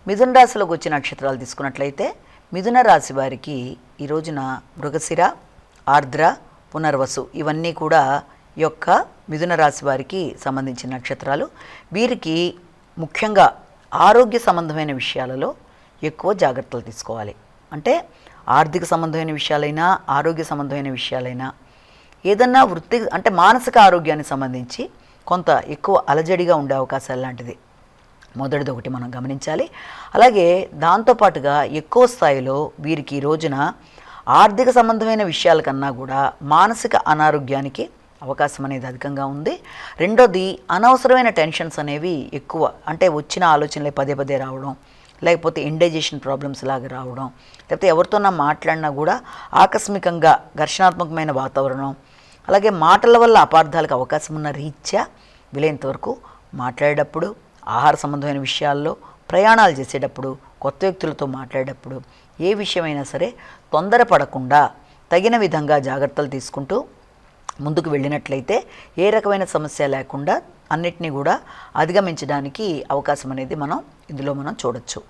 మిథున రాశిలోకి వచ్చే నక్షత్రాలు తీసుకున్నట్లయితే మిథున రాశి వారికి ఈ రోజున మృగశిర, ఆర్ద్ర, పునర్వసు ఇవన్నీ కూడా ఈ యొక్క మిథున రాశి వారికి సంబంధించిన నక్షత్రాలు. వీరికి ముఖ్యంగా ఆరోగ్య సంబంధమైన విషయాలలో ఎక్కువ జాగ్రత్తలు తీసుకోవాలి. అంటే ఆర్థిక సంబంధమైన విషయాలైనా, ఆరోగ్య సంబంధమైన విషయాలైనా, ఏదన్నా వృత్తి అంటే మానసిక ఆరోగ్యానికి సంబంధించి కొంత ఎక్కువ అలజడిగా ఉండే అవకాశాలు లాంటిది మొదటిది ఒకటి మనం గమనించాలి. అలాగే దాంతోపాటుగా ఎక్కువ స్థాయిలో వీరికి ఈ రోజున ఆర్థిక సంబంధమైన విషయాల కన్నా కూడా మానసిక అనారోగ్యానికి అవకాశం అనేది అధికంగా ఉంది. రెండోది అనవసరమైన టెన్షన్స్ అనేవి ఎక్కువ, అంటే వచ్చిన ఆలోచనలే పదే పదే రావడం, లేకపోతే ఇండైజెషన్ ప్రాబ్లమ్స్ లాగా రావడం, లేకపోతే ఎవరితోన్నా మాట్లాడినా కూడా ఆకస్మికంగా ఘర్షణాత్మకమైన వాతావరణం, అలాగే మాటల వల్ల అపార్థాలకు అవకాశం ఉన్న రీత్యా వీలైనంత వరకు మాట్లాడేటప్పుడు, ఆహార సంబంధమైన విషయాల్లో, ప్రయాణాలు చేసేటప్పుడు, కొత్త వ్యక్తులతో మాట్లాడేటప్పుడు ఏ విషయమైనా సరే తొందరపడకుండా తగిన విధంగా జాగ్రత్తలు తీసుకుంటూ ముందుకు వెళ్ళినట్లయితే ఏ రకమైన సమస్య లేకుండా అన్నిటినీ కూడా అధిగమించడానికి అవకాశం అనేది ఇందులో మనం చూడొచ్చు.